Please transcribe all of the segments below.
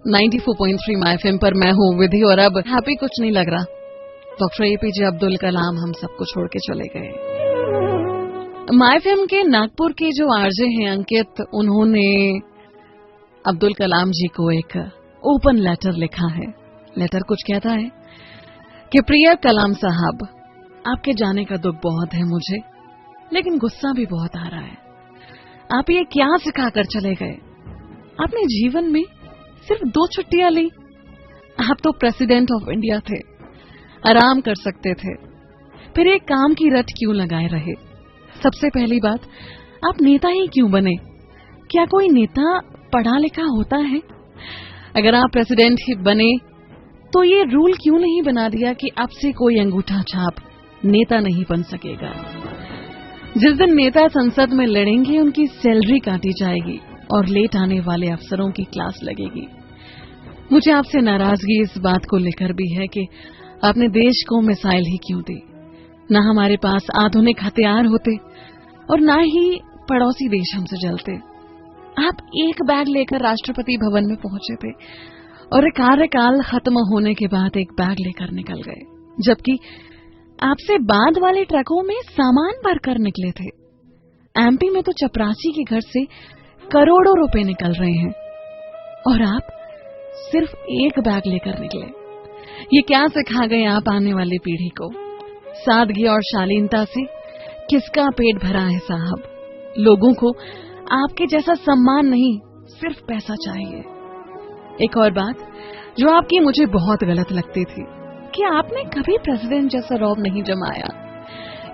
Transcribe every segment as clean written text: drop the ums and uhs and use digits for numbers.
94.3 my FM पर मैं हूँ विधि और अब हैप्पी कुछ नहीं लग रहा। डॉक्टर एपीजे अब्दुल कलाम हम सबको छोड़ के चले गए। माय एफएम के नागपुर के जो आरजे हैं अंकित, उन्होंने अब्दुल कलाम जी को एक ओपन लेटर लिखा है। लेटर कुछ कहता है कि प्रिय कलाम साहब, आपके जाने का दुख बहुत है मुझे, लेकिन गुस्सा भी बहुत आ रहा है। आप ये क्या सिखा कर चले गए? आपने जीवन में सिर्फ 2 छुट्टियां ली। आप तो प्रेसिडेंट ऑफ इंडिया थे, आराम कर सकते थे, फिर एक काम की रट क्यों लगाए रहे? सबसे पहली बात, आप नेता ही क्यों बने? क्या कोई नेता पढ़ा लिखा होता है? अगर आप प्रेसिडेंट ही बने तो ये रूल क्यों नहीं बना दिया कि आपसे कोई अंगूठा छाप नेता नहीं बन सकेगा? जिस दिन नेता संसद में लड़ेंगे उनकी सैलरी काटी जाएगी और लेट आने वाले अफसरों की क्लास लगेगी। मुझे आपसे नाराजगी इस बात को लेकर भी है कि आपने देश को मिसाइल ही क्यों दी। न हमारे पास आधुनिक हथियार होते और न ही पड़ोसी देश हमसे जलते। आप एक बैग लेकर राष्ट्रपति भवन में पहुंचे थे और कार्यकाल खत्म होने के बाद एक बैग लेकर निकल गए, जबकि आपसे बाद वाले ट्रकों में सामान भरकर निकले थे। एमपी में तो चपरासी के घर से करोड़ों रुपए निकल रहे हैं और आप सिर्फ एक बैग लेकर निकले। ये क्या सिखा गए आप आने वाली पीढ़ी को? सादगी और शालीनता से किसका पेट भरा है साहब? लोगों को आपके जैसा सम्मान नहीं, सिर्फ पैसा चाहिए। एक और बात जो आपकी मुझे बहुत गलत लगती थी कि आपने कभी प्रेसिडेंट जैसा रौब नहीं जमाया।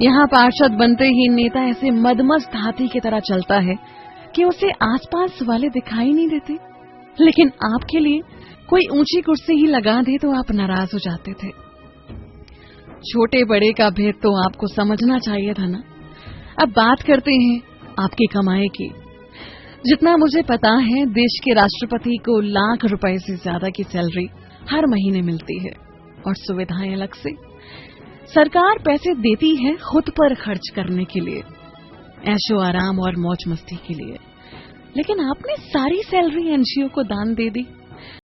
यहाँ पार्षद बनते ही नेता ऐसे मदमस्त हाथी की तरह चलता है कि उसे आसपास वाले दिखाई नहीं देते, लेकिन आपके लिए कोई ऊंची कुर्सी ही लगा दे तो आप नाराज हो जाते थे। छोटे बड़े का भेद तो आपको समझना चाहिए था ना। अब बात करते हैं आपकी कमाई की। जितना मुझे पता है, देश के राष्ट्रपति को लाख रुपए से ज्यादा की सैलरी हर महीने मिलती है और सुविधाएं अलग से। सरकार पैसे देती है खुद पर खर्च करने के लिए, ऐशो आराम और मौज मस्ती के लिए, लेकिन आपने सारी सैलरी एनजीओ को दान दे दी।